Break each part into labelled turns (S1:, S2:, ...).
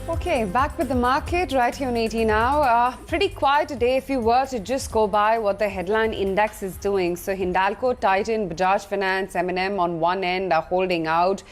S1: Okay, back with the market right here on 80 now. Pretty quiet today if you were to just go by what the headline index is doing. So Hindalco, Titan, Bajaj Finance, M&M on one end are holding out.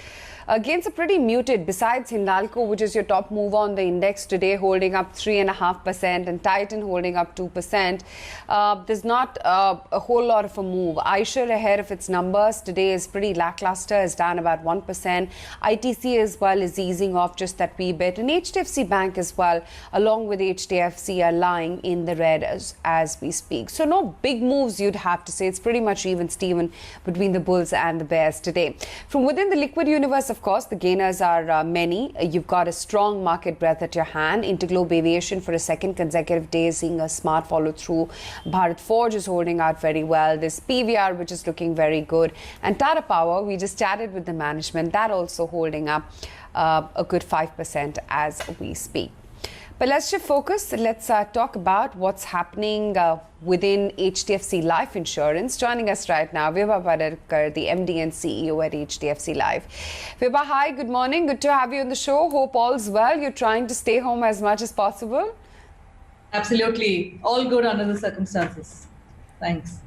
S1: Gains are pretty muted. Besides Hindalco, which is your top mover on the index today, holding up 3.5%, and Titan holding up 2%. There's not a whole lot of a move. Eicher ahead of its numbers today is pretty lackluster, is down about 1%. ITC as well is easing off just that wee bit. And HDFC Bank as well, along with HDFC, are lying in the red as we speak. So no big moves, you'd have to say. It's pretty much even Steven between the bulls and the bears today. From within the liquid universe, of course, the gainers are many. You've got a strong market breadth at your hand. Interglobe Aviation for a second consecutive day seeing a smart follow through. Bharat Forge is holding out very well. There's PVR, which is looking very good. And Tata Power, we just chatted with the management, that also holding up a good 5% as we speak. But let's shift focus. Let's talk about what's happening within HDFC Life Insurance. Joining us right now, Vibha Padalkar, the MD and CEO at HDFC Life. Vibha, hi, good morning. Good to have you on the show. Hope all's well. You're trying to stay home as much as possible.
S2: Absolutely. All good under the circumstances. Thanks.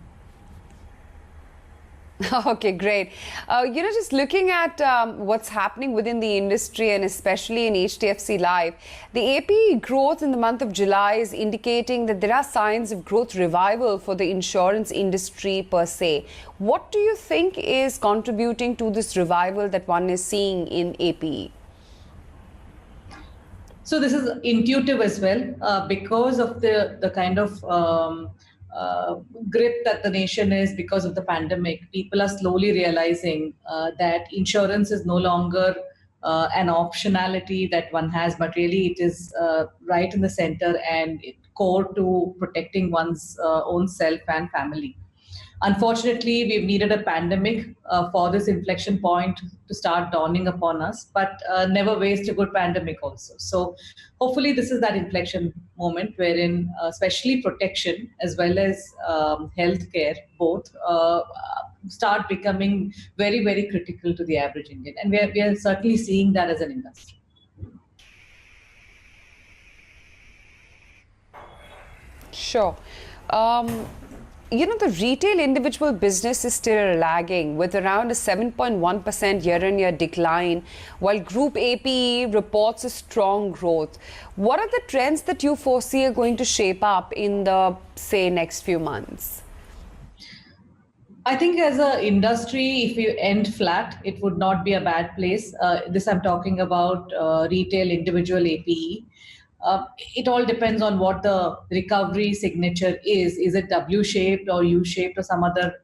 S1: Okay, great. Just looking at what's happening within the industry and especially in HDFC Life, the APE growth in the month of July is indicating that there are signs of growth revival for the insurance industry per se. What do you think is contributing to this revival that one is seeing in APE?
S2: So this is intuitive as well because of the kind of grip that the nation is because of the pandemic. People are slowly realizing that insurance is no longer an optionality that one has, but really it is right in the center and core to protecting one's own self and family. Unfortunately, we've needed a pandemic for this inflection point to start dawning upon us, but never waste a good pandemic also. So hopefully this is that inflection moment wherein especially protection as well as healthcare both start becoming very, very critical to the average Indian. And we are certainly seeing that as an industry.
S1: Sure. The retail individual business is still lagging with around a 7.1% year-on-year decline, while Group APE reports a strong growth. What are the trends that you foresee are going to shape up in the, say, next few months?
S2: I think as an industry, if you end flat, it would not be a bad place. This I'm talking about retail individual APE. It all depends on what the recovery signature is. Is it W-shaped or U-shaped or some other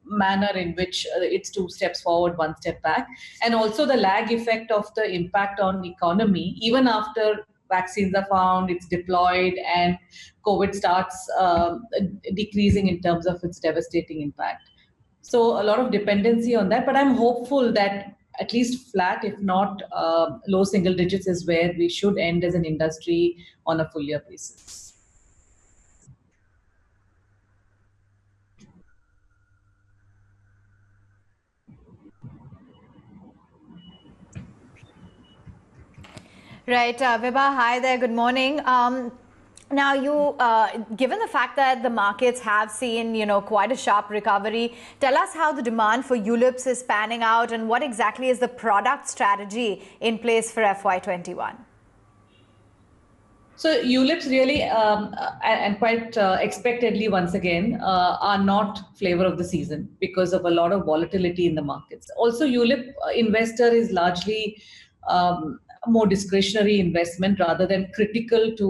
S2: manner in which it's 2 steps forward, 1 step back? And also the lag effect of the impact on economy, even after vaccines are found, it's deployed, and COVID starts decreasing in terms of its devastating impact. So a lot of dependency on that, but I'm hopeful that at least flat, if not low single digits, is where we should end as an industry on a full year basis.
S3: Right, Vibha, hi there, good morning. Now, given the fact that the markets have seen, quite a sharp recovery, tell us how the demand for ULIPs is panning out and what exactly is the product strategy in place for FY21?
S2: So ULIPs really, and quite expectedly once again, are not flavor of the season because of a lot of volatility in the markets. Also, ULIP investor is largely more discretionary investment rather than critical to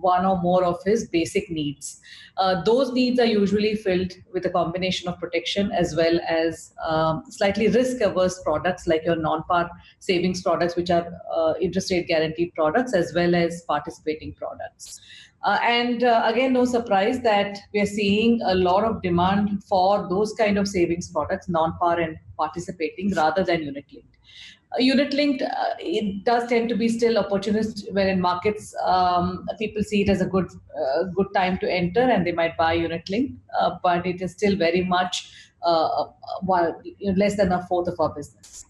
S2: one or more of his basic needs. Those needs are usually filled with a combination of protection as well as slightly risk-averse products like your non-par savings products, which are interest rate guaranteed products, as well as participating products. Again, no surprise that we are seeing a lot of demand for those kind of savings products, non-par and participating, rather than unit-linked. Unit-linked, it does tend to be still opportunist, wherein markets, people see it as a good time to enter and they might buy unit-linked, but it is still very much less than a fourth of our business.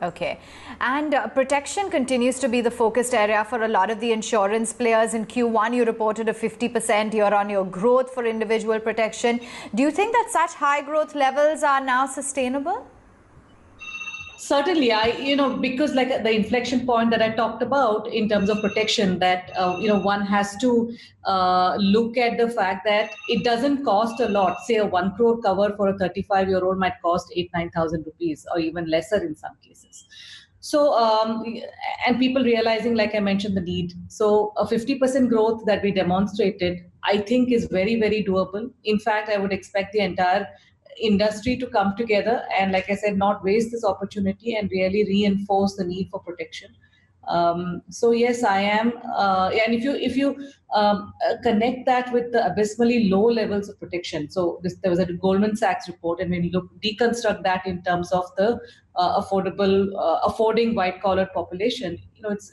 S3: Okay. And protection continues to be the focused area for a lot of the insurance players. In Q1, you reported a 50% year-on-year growth for individual protection. Do you think that such high growth levels are now sustainable?
S2: Certainly, because like the inflection point that I talked about in terms of protection, that, one has to look at the fact that it doesn't cost a lot. Say a 1 crore cover for a 35-year-old might cost 8,000-9,000 rupees or even lesser in some cases. So, and people realizing, like I mentioned, the need. So a 50% growth that we demonstrated, I think is very, very doable. In fact, I would expect the entire industry to come together and, like I said, not waste this opportunity and really reinforce the need for protection. So yes, I am, and if you connect that with the abysmally low levels of protection. So there was a Goldman Sachs report, and when you deconstruct that in terms of the affording white collar population,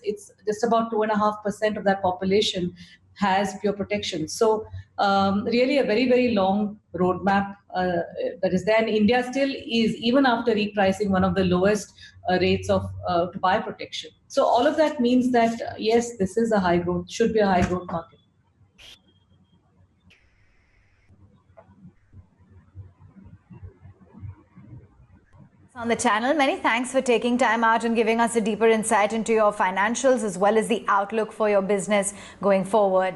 S2: it's just about 2.5% of that population has pure protection. So really a very, very long roadmap that is there. And India still is, even after repricing, one of the lowest rates of to buy protection. So all of that means that, yes, this is a high growth, should be a high growth market.
S3: On the channel, many thanks for taking time out and giving us a deeper insight into your financials as well as the outlook for your business going forward.